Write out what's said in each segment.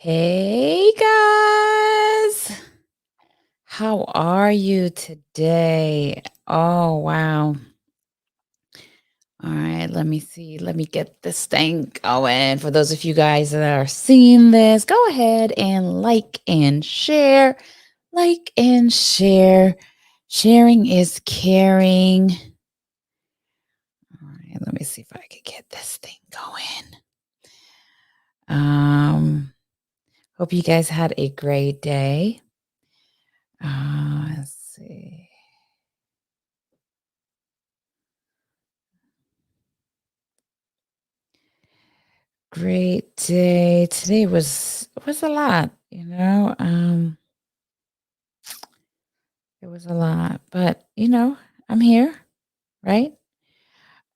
Hey guys, how are you today? Oh, wow. All right, let me see. Let me get this thing going. For those of you guys that are seeing this, go ahead and like and share. Like and share. Sharing is caring. All right, let me see if I can get this thing going. Um, Hope you guys had a great day. Let's see. Great day. Today was a lot, it was a lot, but I'm here, right?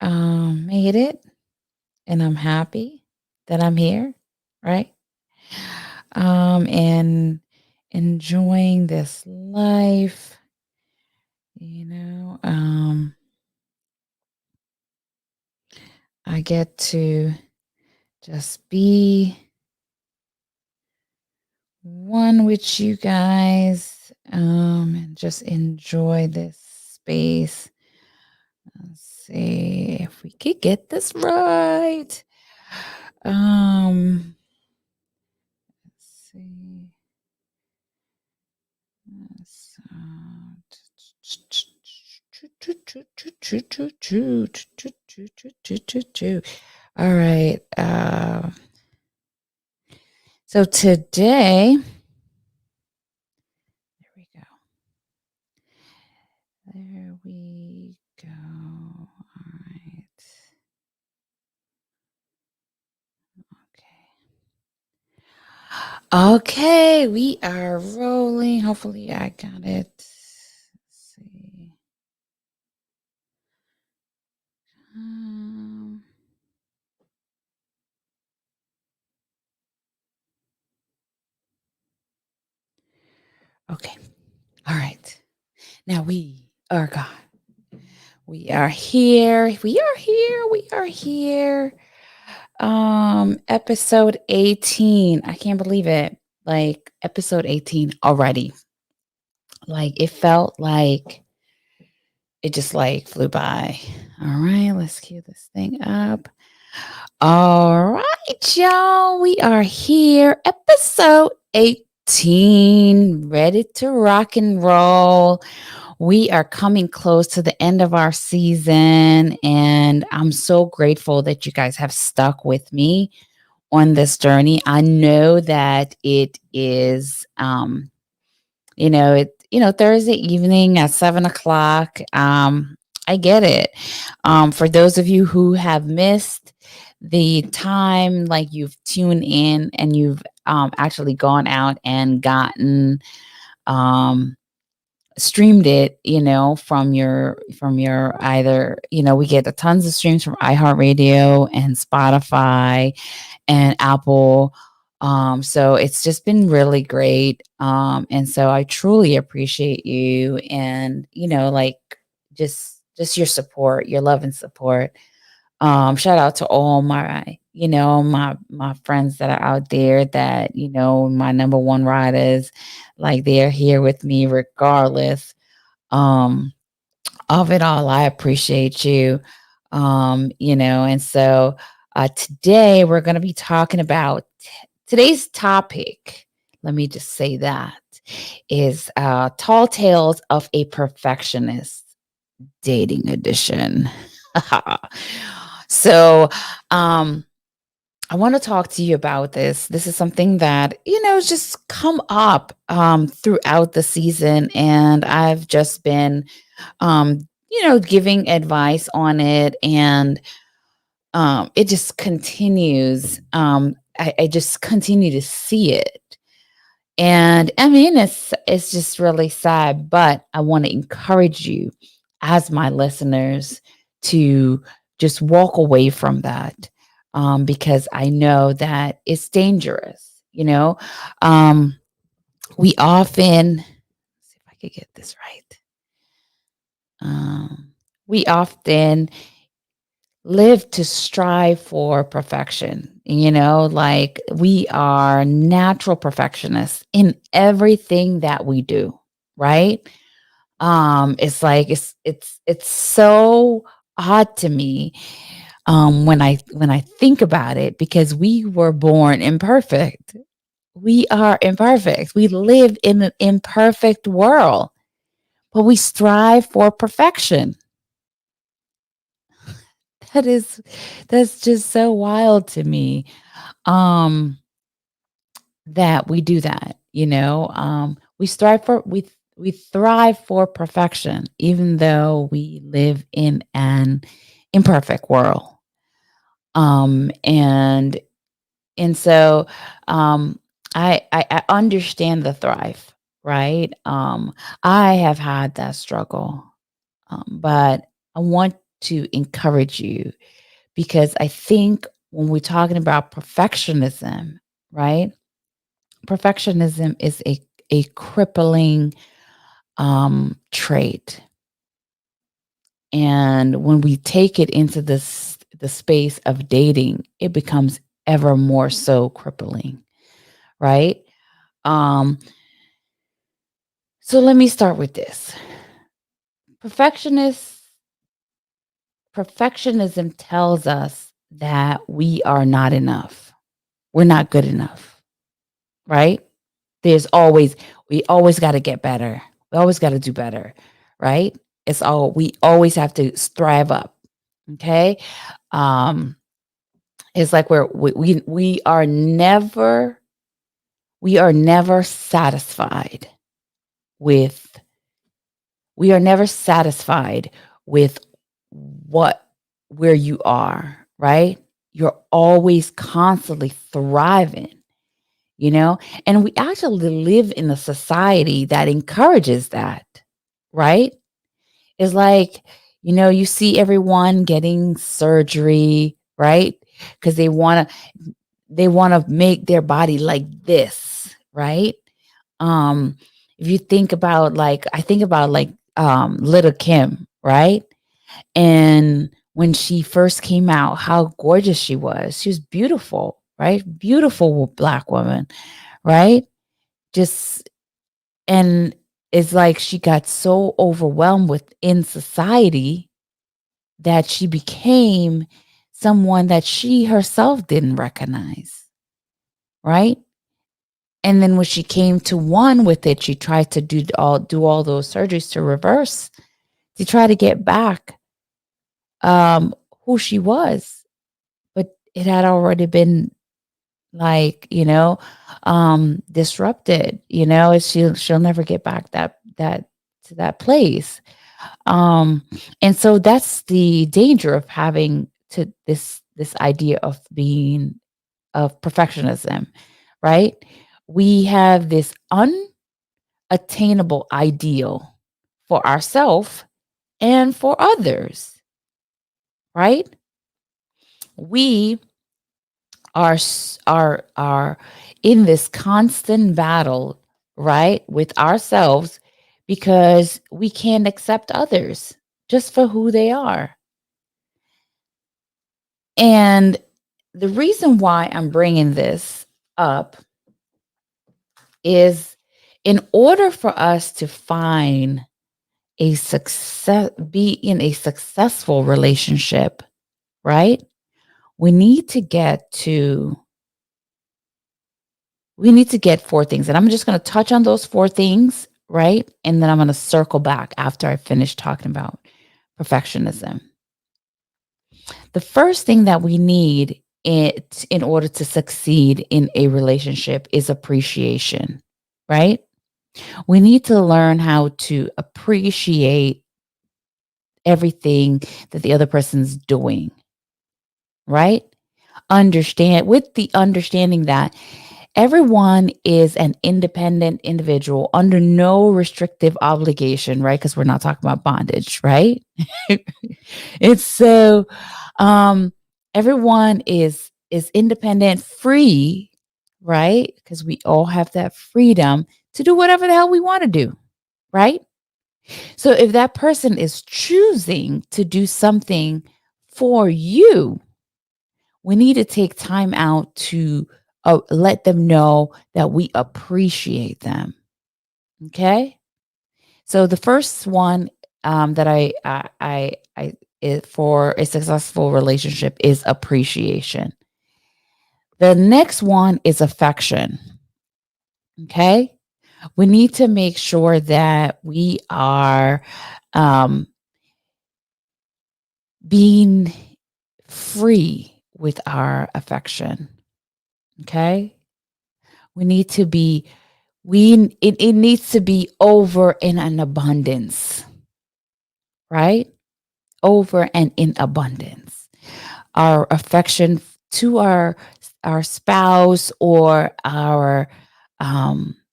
Made it and I'm happy that I'm here, right? And enjoying this life, you know. I get to just be one with you guys, and just enjoy this space. Let's see if we could get this right. Let's see. All right. So today, there we go. There we go. All right. Okay. Okay, we are rolling. Hopefully, I got it. Let's see. Um, okay. All right. Now we are God. We are here. We are here. We are here. Episode 18. I can't believe it. Like episode 18 already. Like it felt like it just like flew by. All right, let's cue this thing up. All right, y'all. We are here. Episode 18. Ready to rock and roll. We are coming close to the end of our season, and I'm so grateful that you guys have stuck with me on this journey. I know that it is, Thursday evening at 7 o'clock. I get it. For those of you who have missed the time, like you've tuned in and you've actually gone out and gotten um, streamed it, from your either, we get a tons of streams from iHeartRadio and Spotify and Apple. So it's just been really great. And so I truly appreciate you and, like just your support, your love and support. Shout out to all my friends that are out there that, my number one riders, like they're here with me regardless. Um, of it all. I appreciate you. And so today we're going to be talking about today's topic. Let me just say that is Tall Tales of a Perfectionist Dating Edition. So, um, I want to talk to you about this. This is something that, has just come up throughout the season, and I've just been giving advice on it, and it just continues. I just continue to see it. And I mean, it's just really sad, but I want to encourage you as my listeners to just walk away from that, because I know that it's dangerous. Um, we often, let's see if I could get this right. We often live to strive for perfection. Like we are natural perfectionists in everything that we do, right? It's like it's so odd to me when I think about it because we were born imperfect. We are imperfect. We live in an imperfect world, but we strive for perfection. That is that's just so wild to me. Um that we do that, we thrive for perfection even though we live in an imperfect world. And so um I understand the thrive, right? I have had that struggle. But I want to encourage you because I think when we're talking about perfectionism, right? Perfectionism is a crippling trait. And when we take it into the space of dating, it becomes ever more so crippling, right? Um, so let me start with this. Perfectionist Perfectionism tells us that we are not enough. We're not good enough, right? There's always we always got to get better. We always got to do better, right? We always have to strive up. Okay? Um it's like we are never satisfied with we are never satisfied with what where you are, right? You're always constantly thriving, you know? And we actually live in a society that encourages that, right? It's like, you see everyone getting surgery, right? Because they want to make their body like this, right? Um, if you think about I think about Little Kim, right? And when she first came out, how gorgeous she was. She was beautiful, right? Beautiful black woman, right? Just and it's like she got so overwhelmed within society that she became someone that she herself didn't recognize, right? And then when she came to one with it, she tried to do all those surgeries to reverse, to try to get back um who she was. But it had already been disrupted. She'll never get back that to that place. Um, and so that's the danger of having to this idea of perfectionism, right? We have this unattainable ideal for ourselves and for others, right? We are in this constant battle, right, with ourselves because we can't accept others just for who they are. And the reason why I'm bringing this up is in order for us to be in a successful relationship, right? We need to get to we need to get four things. And I'm just going to touch on those four things, right? And then I'm going to circle back after I finish talking about perfectionism. The first thing that we need in order to succeed in a relationship is appreciation, right? We need to learn how to appreciate everything that the other person's doing, right? Understand with the understanding that everyone is an independent individual under no restrictive obligation, right? Because we're not talking about bondage, right? It's so everyone is independent, free, right? Because we all have that freedom to do whatever the hell we want to do, right? So if that person is choosing to do something for you, We need to take time out to let them know that we appreciate them. Okay. So the first one that for a successful relationship is appreciation. The next one is affection. Okay. We need to make sure that we are um, being free with our affection. Okay. We need to be, it needs to be over in an abundance, right? Over and in abundance. Our affection to our spouse or our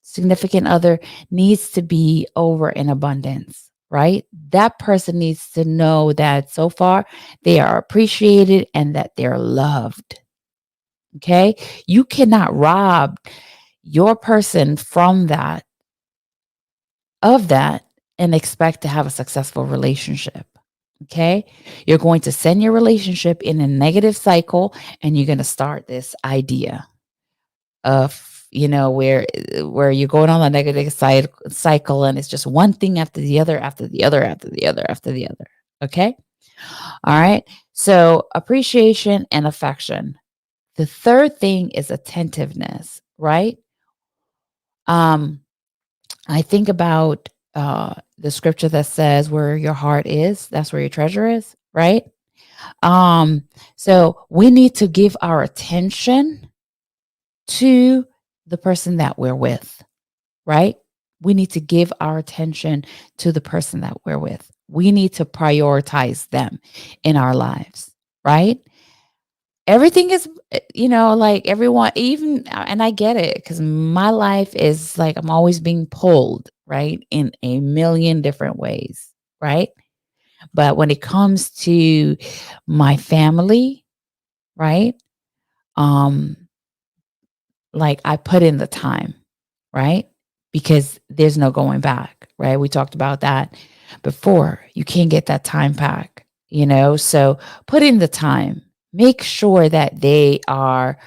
significant other needs to be over in abundance, right? That person needs to know that so far they are appreciated and that they're loved. Okay. You cannot rob your person from that, of that, and expect to have a successful relationship. Okay. You're going to send your relationship in a negative cycle and you're going to start this idea of, where you're going on a negative cycle and it's just one thing after the other, after the other, after the other, after the other. Okay. All right. So appreciation and affection. The third thing is attentiveness, right? Um, I think about the scripture that says, "Where your heart is, that's where your treasure is," right? Um, so we need to give our attention to the person that we're with, right? We need to give our attention to the person that we're with. We need to prioritize them in our lives, right? Everything is, like everyone, even, and I get it because my life is like I'm always being pulled, right, in a million different ways, right? But when it comes to my family, right, um, like I put in the time, right? Because there's no going back, right? We talked about that before. You can't get that time back, So put in the time. Make sure that they are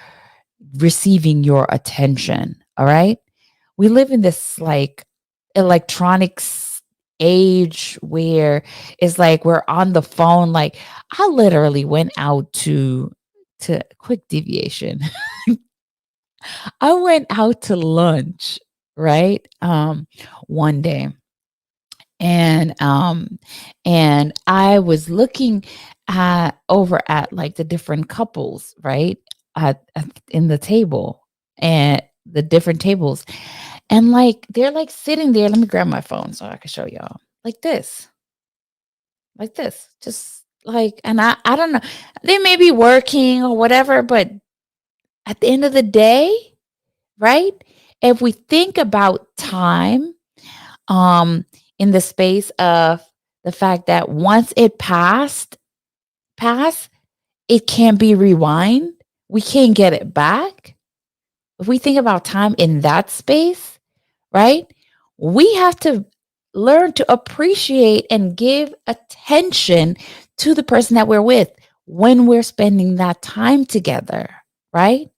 receiving your attention. All right. We live in this like electronics age where it's like we're on the phone. Like I literally went out to quick deviation. I went out to lunch, right? One day and and I was looking at over at like the different couples, right? In the table and the different tables. And like they're like sitting there. Let me grab my phone so I can show y'all. Like this. Like this. Just like, and I don't know. They may be working or whatever, but at the end of the day, right? If we think about time, um, in the space of the fact that once it pass, it can't be rewind. We can't get it back. If we think about time in that space, right? We have to learn to appreciate and give attention to the person that we're with when we're spending that time together, right?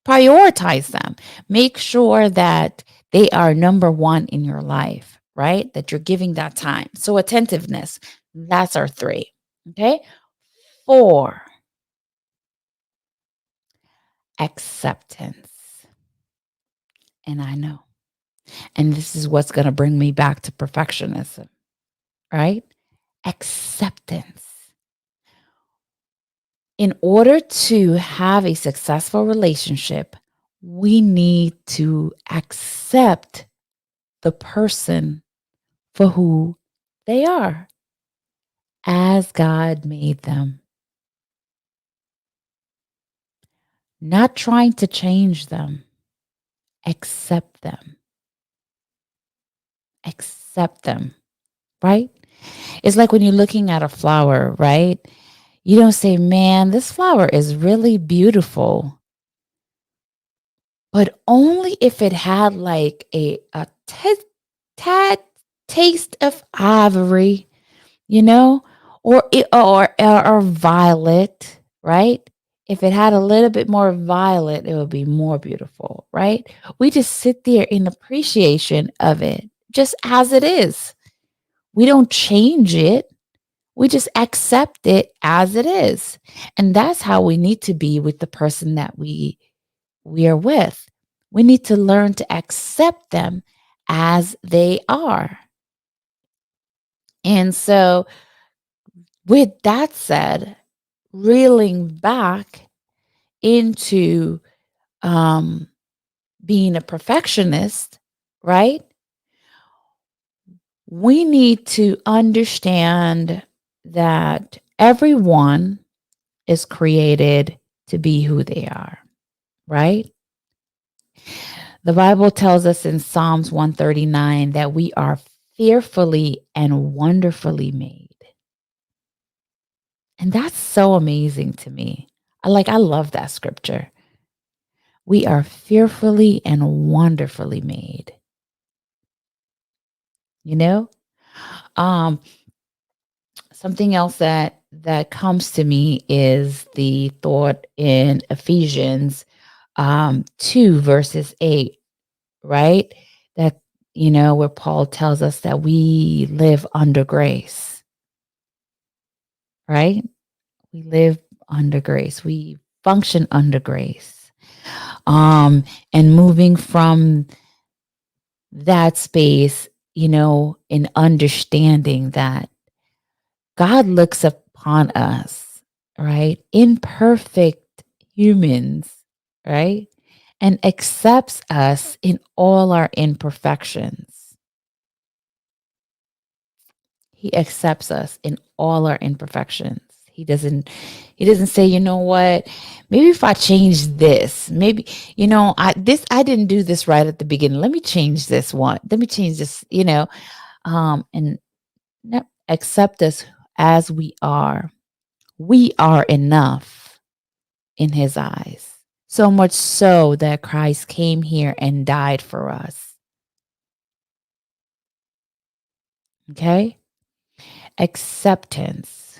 Prioritize them. Make sure that they are number one in your life, right? That you're giving that time. So, attentiveness, that's our three. Okay. Four, acceptance. And I know, and this is what's going to bring me back to perfectionism, right? Acceptance. In order to have a successful relationship, we need to accept the person for who they are as God made them, not trying to change them. Accept them. Accept them, right? It's like when you're looking at a flower, right? You don't say, man, this flower is really beautiful, but only if it had like a tad taste of ivory, you know, or violet, right? If it had a little bit more violet, it would be more beautiful, right? We just sit there in appreciation of it, just as it is. We don't change it. We just accept it as it is. And that's how we need to be with the person that we are with. We need to learn to accept them as they are. And so, with that said, reeling back into um, being a perfectionist, right? We need to understand that everyone is created to be who they are, right? The Bible tells us in Psalms 139 that we are fearfully and wonderfully made. And that's so amazing to me. I love that scripture. We are fearfully and wonderfully made. You know? Um, Something else that comes to me is the thought in Ephesians 2 verses 8, right? That, where Paul tells us that we live under grace, right? We live under grace. We function under grace. And moving from that space, in understanding that God looks upon us, right? Imperfect humans, right? And accepts us in all our imperfections. He accepts us in all our imperfections. He doesn't say, you know what, maybe if I change this, maybe, I didn't do this right at the beginning. Let me change this one. Let me change this, and accept us as we are. We are enough in his eyes. So much so that Christ came here and died for us. Okay? Acceptance.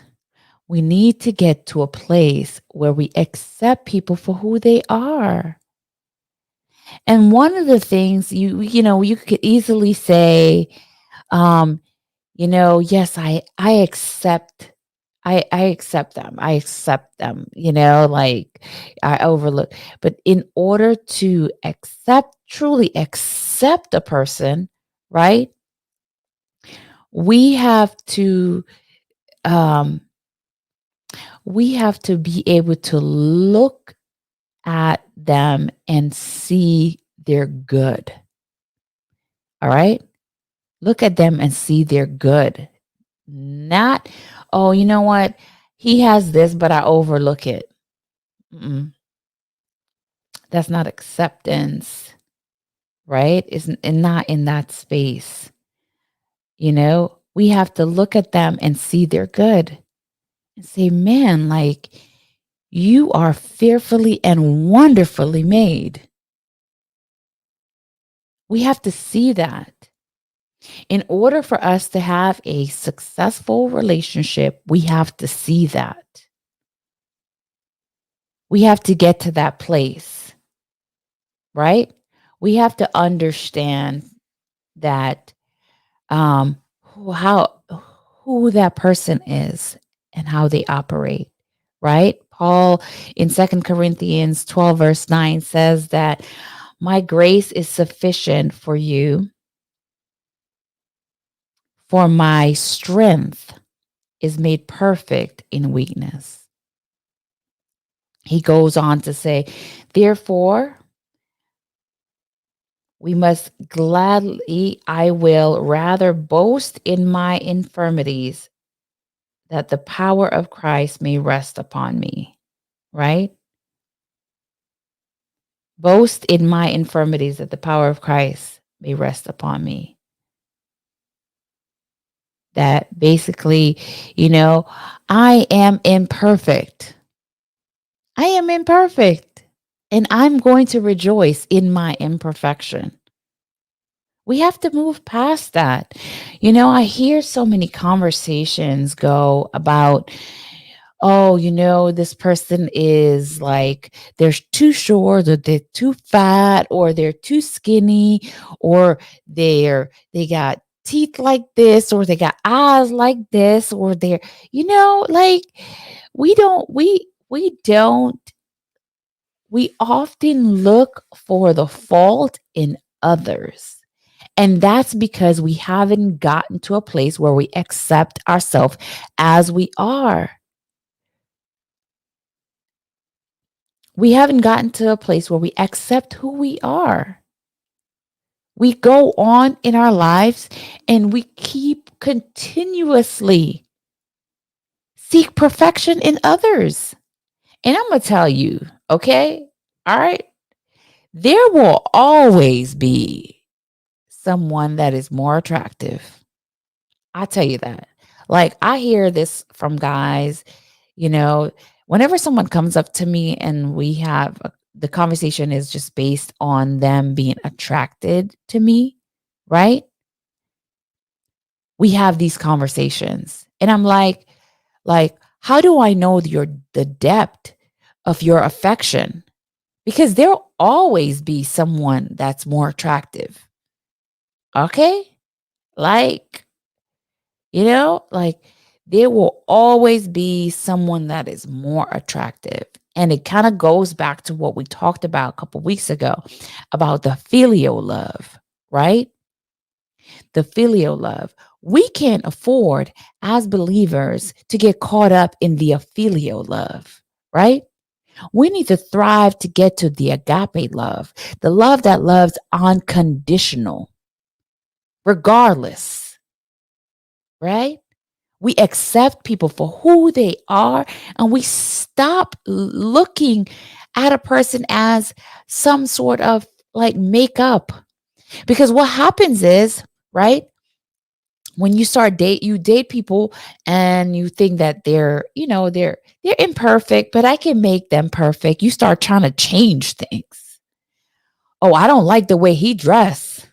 We need to get to a place where we accept people for who they are. And one of the things you could easily say, um, yes, I accept I accept them. I accept them, like I overlook. But in order to truly accept a person, right? We have to um we have to be able to look at them and see their good. All right? Look at them and see their good. Not, oh, you know what? He has this, but I overlook it. Mm-mm. That's not acceptance, right? It's not in that space. We have to look at them and see their good and say, man, like you are fearfully and wonderfully made. We have to see that. In order for us to have a successful relationship, we have to see that. We have to get to that place, right? We have to understand that how who that person is and how they operate, right? Paul in 2 Corinthians 12 verse 9 says that my grace is sufficient for you, for my strength is made perfect in weakness. He goes on to say, therefore, we must gladly, I will rather boast in my infirmities that the power of Christ may rest upon me, right? Boast in my infirmities that the power of Christ may rest upon me. That basically, I am imperfect. I am imperfect. And I'm going to rejoice in my imperfection. We have to move past that. I hear so many conversations go about, oh, this person is like, they're too short, or they're too fat, or they're too skinny, or they got teeth like this, or they got eyes like this, or they're, like, we don't we often look for the fault in others. And that's because we haven't gotten to a place where we accept ourselves as we are. We haven't gotten to a place where we accept who we are. We go on in our lives and we keep continuously seek perfection in others. And I'm going to tell you, okay? All right. There will always be someone that is more attractive. I tell you that. Like, I hear this from guys, you know, whenever someone comes up to me and the conversation is just based on them being attracted to me, right? We have these conversations. And I'm like, how do I know the depth of your affection? Because there'll always be someone that's more attractive. Okay? Like, like, there will always be someone that is more attractive. And it kind of goes back to what we talked about a couple weeks ago about the filial love, right? The filial love. We can't afford as believers to get caught up in the filial love, right? We need to thrive to get to the agape love, the love that loves unconditional, regardless, right? We accept people for who they are, and we stop looking at a person as some sort of like makeup. Because what happens is, right, when you date people and you think that they're imperfect, but I can make them perfect. You start trying to change things. Oh, I don't like the way he dress,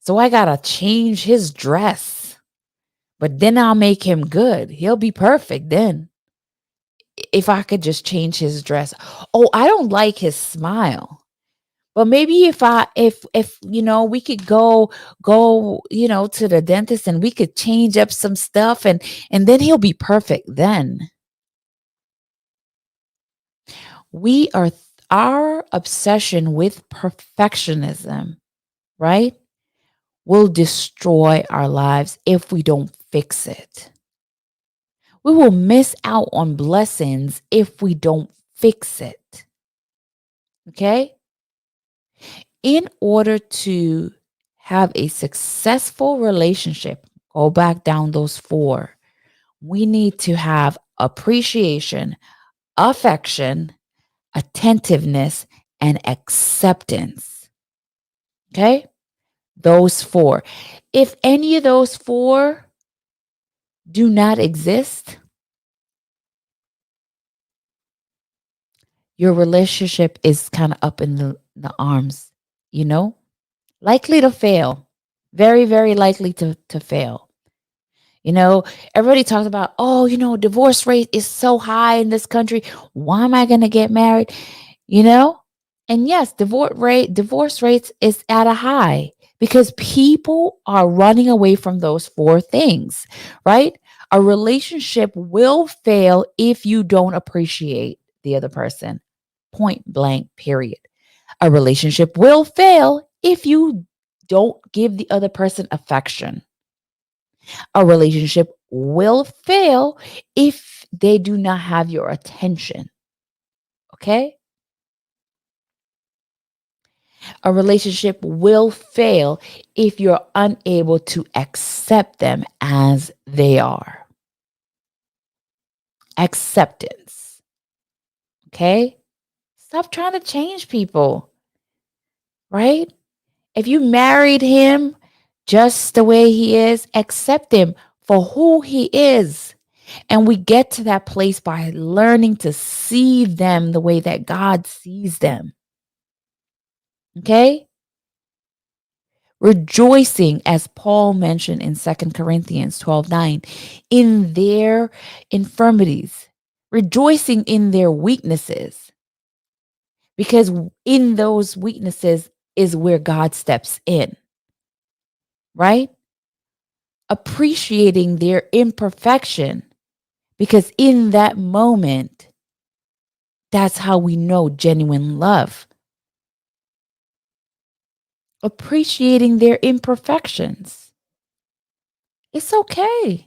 so I got to change his dress. But then I'll make him good. He'll be perfect then. If I could just change his dress. Oh, I don't like his smile. But maybe if we could go to the dentist and we could change up some stuff, and then he'll be perfect then. We are Our obsession with perfectionism, right, will destroy our lives if we don't fix it. We will miss out on blessings if we don't fix it. Okay? In order to have a successful relationship, go back down those four. We need to have appreciation, affection, attentiveness, and acceptance. Okay? Those four. If any of those four do not exist, your relationship is kind of up in the arms, you know? Likely to fail. Very, very likely to fail. You know, everybody talks about, oh, divorce rate is so high in this country. Why am I going to get married? You know? And yes, divorce rates is at a high because people are running away from those four things, right? A relationship will fail if you don't appreciate the other person. Point blank, period. A relationship will fail if you don't give the other person affection. A relationship will fail if they do not have your attention. Okay? A relationship will fail if you're unable to accept them as they are. Acceptance. Okay? Stop trying to change people, right? If you married him just the way he is, accept him for who he is. And we get to that place by learning to see them the way that God sees them. Okay? rejoicing, as Paul mentioned in 2 Corinthians 12:9, in their infirmities, rejoicing in their weaknesses, because in those weaknesses is where God steps in, right? Appreciating their imperfection, because in that moment, that's how we know genuine love. Appreciating their imperfections. It's okay.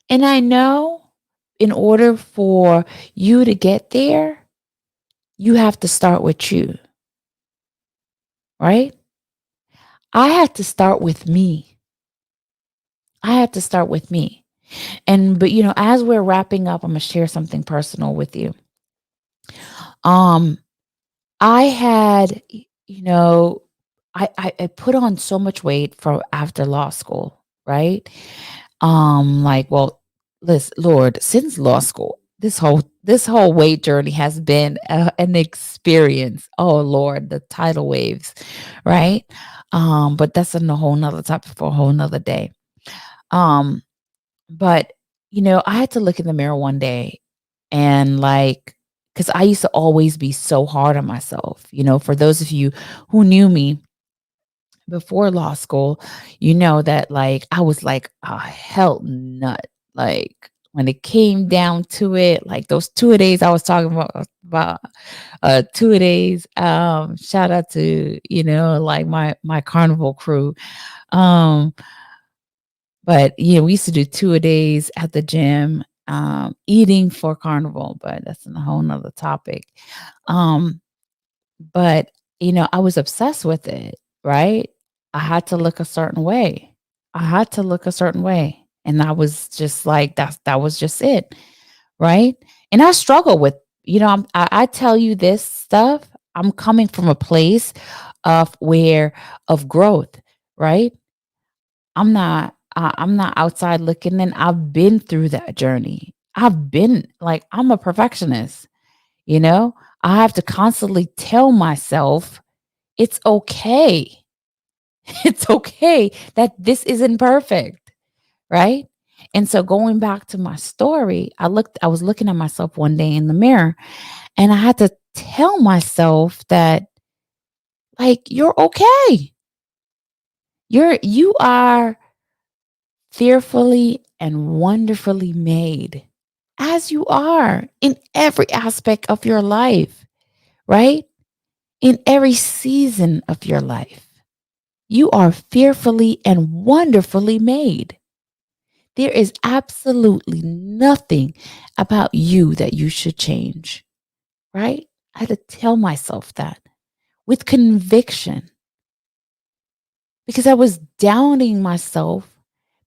And I know in order for you to get there, you have to start with you, right? I had to start with me. I had to start with me. But as we're wrapping up, I'm gonna share something personal with you. Um, I had, I put on so much weight for after law school, right? Like, well, listen, Lord, since law school, this whole weight journey has been an experience. Oh Lord, the tidal waves, right? But that's a whole nother topic for a whole nother day. Um, but I had to look in the mirror one day and like, because I used to always be so hard on myself. For those of you who knew me before law school, you know that like I was like a hell nut. Like when it came down to it, like those 2 days I was talking about 2 days. Shout out to like my carnival crew. Um, but yeah, we used to do 2 days at the gym, eating for carnival, but that's a whole nother topic. Um, but, I was obsessed with it, right? I had to look a certain way. I had to look a certain way. And I was just like, that was just it, right? And I struggle with, I tell you this stuff, I'm coming from a place of growth, right? I'm not outside looking in. I've been through that journey. I've been like, I'm a perfectionist, you know? I have to constantly tell myself it's okay. It's okay that this isn't perfect, right? And so going back to my story, I was looking at myself one day in the mirror and I had to tell myself that like you're okay. You are fearfully and wonderfully made as you are in every aspect of your life, right? In every season of your life. You are fearfully and wonderfully made. There is absolutely nothing about you that you should change, right? I had to tell myself that with conviction because I was doubting myself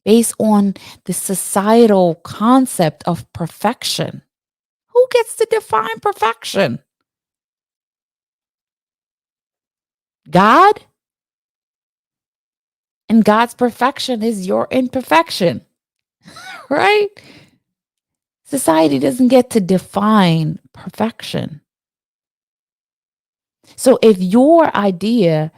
based on the societal concept of perfection. Who gets to define perfection? God? And God's perfection is your imperfection, right? Society doesn't get to define perfection. So if your idea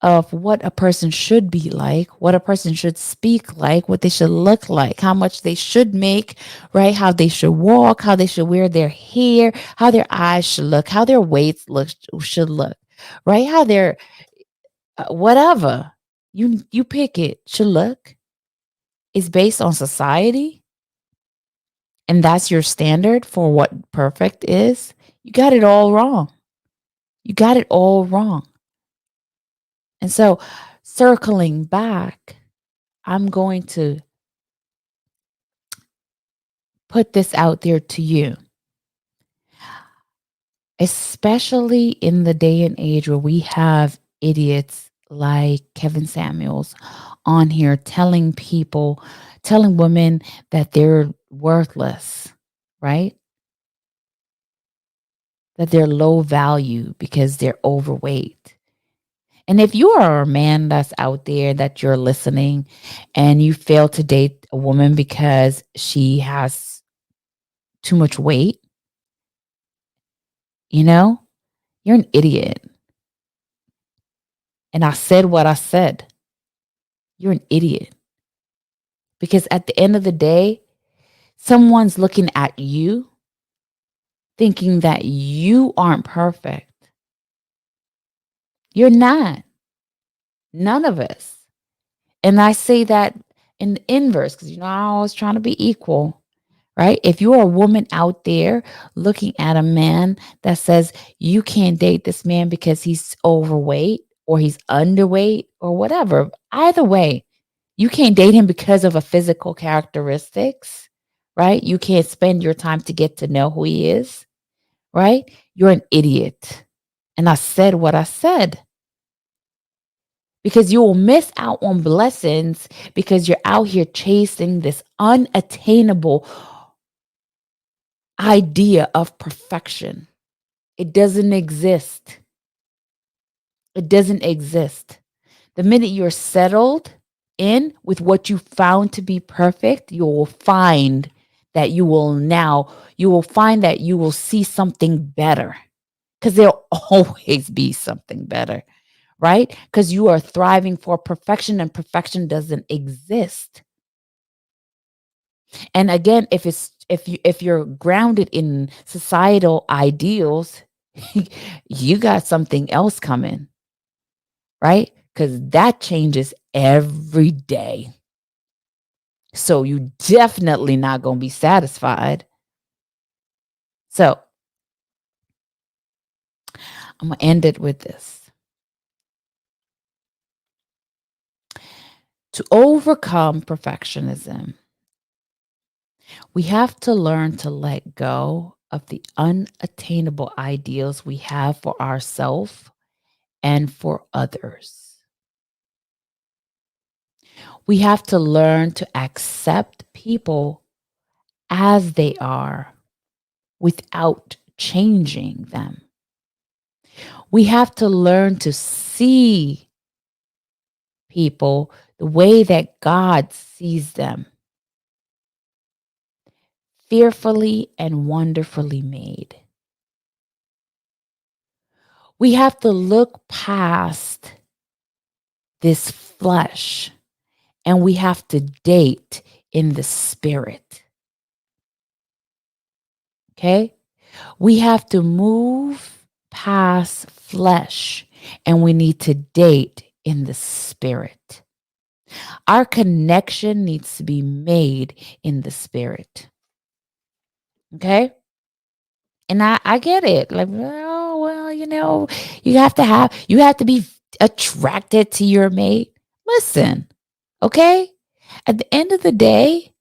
of what a person should be like, what a person should speak like, what they should look like, how much they should make, right? How they should walk, how they should wear their hair, how their eyes should look, how their weights should look, right? How their whatever you pick it should look is based on society, and that's your standard for what perfect is. You got it all wrong. You got it all wrong. And so, circling back, I'm going to put this out there to you, especially in the day and age where we have idiots like Kevin Samuels on here telling women that they're worthless, right? That they're low value because they're overweight. And if you are a man that's out there that you're listening and you fail to date a woman because she has too much weight, you know, you're an idiot. and I said what I said, you're an idiot. Because at the end of the day, someone's looking at you thinking that you aren't perfect. You're not. None of us. And I say that in the inverse because, I always trying to be equal, right? If you're a woman out there looking at a man that says you can't date this man because he's overweight or he's underweight or whatever, either way, you can't date him because of a physical characteristics, right? You can't spend your time to get to know who he is, right? You're an idiot. And I said what I said because you will miss out on blessings because you're out here chasing this unattainable idea of perfection. It doesn't exist. It doesn't exist. The minute you're settled in with what you found to be perfect, you will find that you will find that you will see something better because there'll always be something better, right? Because you are thriving for perfection and perfection doesn't exist. And again, if you're grounded in societal ideals, you got something else coming, right? Because that changes every day. So you definitely not going to be satisfied. So I'm going to end it with this. To overcome perfectionism, we have to learn to let go of the unattainable ideals we have for ourselves and for others. We have to learn to accept people as they are without changing them. We have to learn to see people the way that God sees them, fearfully and wonderfully made. We have to look past this flesh and we have to date in the spirit. Okay? We have to move past flesh and we need to date in the spirit. Our connection needs to be made in the spirit. Okay? And I get it. Like, well, you have to be attracted to your mate. Listen, okay? At the end of the day,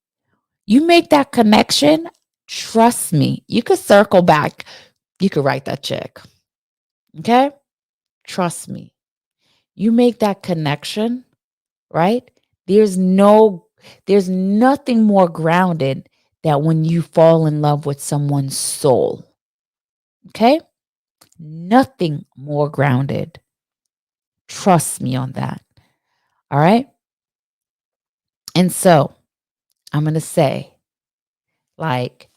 you make that connection, trust me, you could circle back. You could write that check. Okay? Trust me. You make that connection, right? There's nothing more grounded than when you fall in love with someone's soul. Okay? Nothing more grounded. Trust me on that. All right? And so, I'm going to say like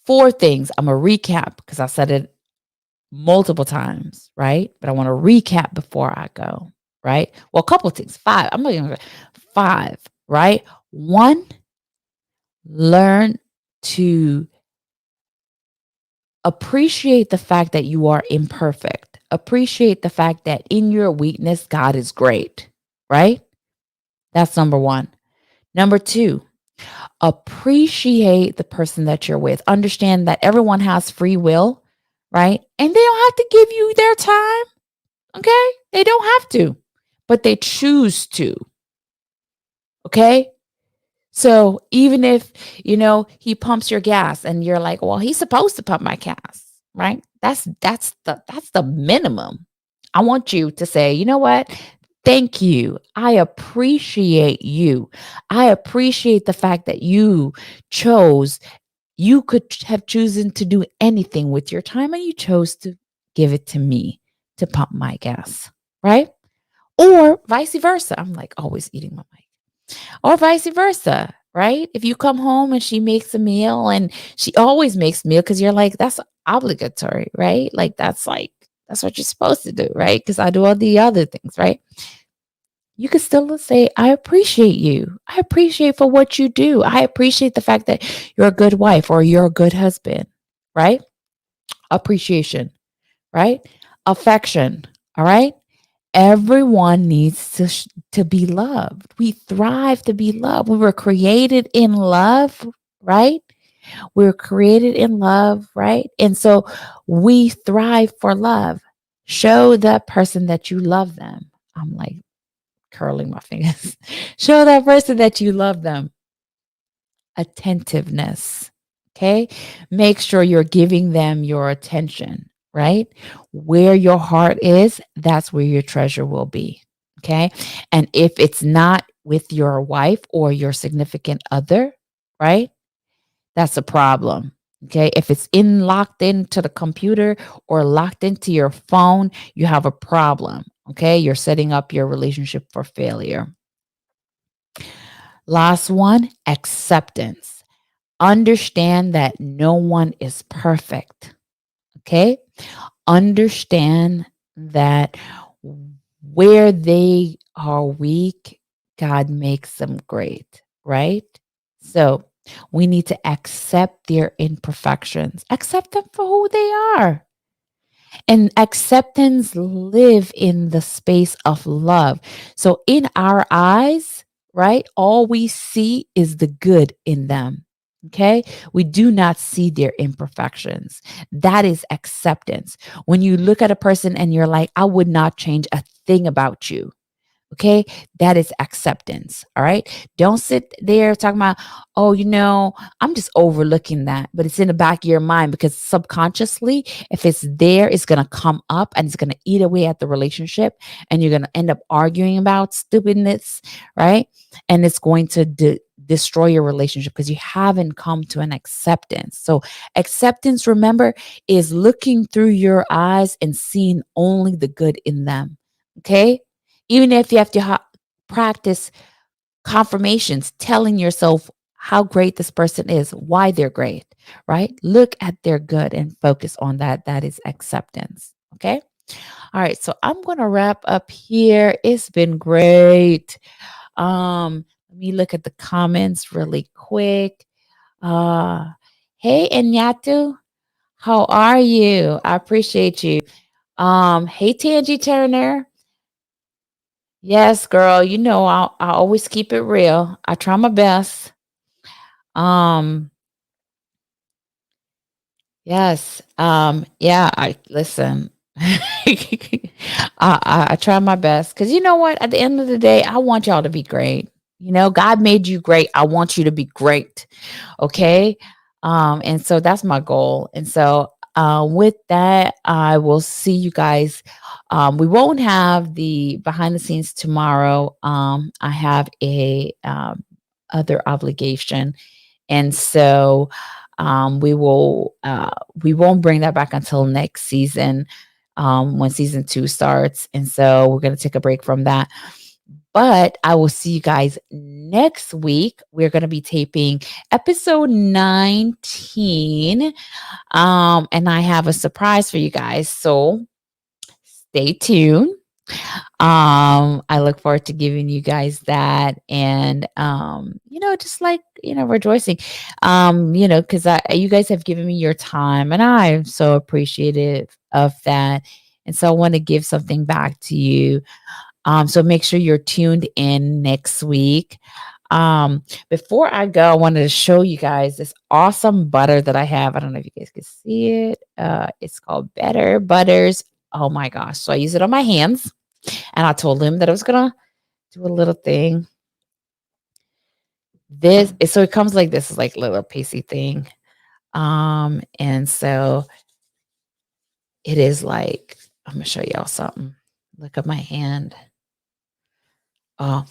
4 things. I'm going to recap because I said it multiple times, right? But I want to recap before I go, right? Well, a couple of things. 5. I'm not even 5, right? 1, learn to appreciate the fact that you are imperfect. Appreciate the fact that in your weakness, God is great, right? That's number 1. Number 2, appreciate the person that you're with. Understand that everyone has free will, right? And they don't have to give you their time. Okay? They don't have to, but they choose to. Okay? So even if, he pumps your gas and you're like, well, he's supposed to pump my gas, right? That's the minimum. I want you to say, you know what? Thank you. I appreciate you. I appreciate the fact that you could have chosen to do anything with your time and you chose to give it to me to pump my gas, right? Or vice versa. I'm like always eating my mic. Or vice versa, right? If you come home and she makes a meal and she always makes meal because you're like, that's obligatory, right? Like That's what you're supposed to do, right? Because I do all the other things, right? You could still say, I appreciate you. I appreciate for what you do. I appreciate the fact that you're a good wife or you're a good husband, right? Appreciation, right? Affection, all right? Everyone needs to be loved. We thrive to be loved. We were created in love, right? We were created in love, right? And so we thrive for love. Show that person that you love them. I'm like curling my fingers. Show that person that you love them. Attentiveness. Okay. Make sure you're giving them your attention, right? Where your heart is, that's where your treasure will be. Okay. And if it's not with your wife or your significant other, right? That's a problem. Okay. If it's locked into the computer or locked into your phone, you have a problem. Okay. You're setting up your relationship for failure. Last one, acceptance. Understand that no one is perfect. Okay. Understand that where they are weak, God makes them great. Right. So we need to accept their imperfections, accept them for who they are. And acceptance live in the space of love. So in our eyes, right, all we see is the good in them. Okay. We do not see their imperfections. That is acceptance. When you look at a person and you're like, I would not change a thing about you. Okay. That is acceptance. All right. Don't sit there talking about, oh, I'm just overlooking that. But it's in the back of your mind because subconsciously, if it's there, it's going to come up and it's going to eat away at the relationship. And you're going to end up arguing about stupidness. Right. And it's going to destroy your relationship because you haven't come to an acceptance. So, acceptance, remember, is looking through your eyes and seeing only the good in them. Okay. Even if you have to practice confirmations, telling yourself how great this person is, why they're great, right? Look at their good and focus on that. That is acceptance. Okay. All right. So I'm going to wrap up here. It's been great. Let me look at the comments really quick. Uh, hey, Enyatu, how are you? I appreciate you. Hey, Tangie Turner. Yes, girl, I always keep it real. I try my best. Um, yes. Yeah, I listen. I try my best because you know what? At the end of the day, I want y'all to be great. God made you great. I want you to be great. Okay. And so that's my goal. And so with that, I will see you guys. We won't have the behind the scenes tomorrow. I have a other obligation, and so we won't bring that back until next season, when season 2 starts. And so we're going to take a break from that. But I will see you guys next week. We're going to be taping episode 19. And I have a surprise for you guys. So stay tuned. I look forward to giving you guys that, and just like rejoicing, because you guys have given me your time, and I'm so appreciative of that, and so I want to give something back to you. So make sure you're tuned in next week. Before I go, I wanted to show you guys this awesome butter that I have. I don't know if you guys can see it. It's called Better Butters. Oh my gosh. So I use it on my hands. And I told him that I was gonna do a little thing. So it comes like this, is like a little pasty thing. And so it is like, I'm gonna show y'all something. Look at my hand. Oh,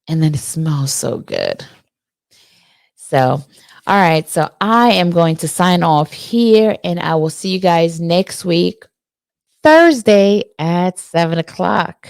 and then it smells so good. So, all right. So I am going to sign off here, and I will see you guys next week, Thursday at 7 o'clock.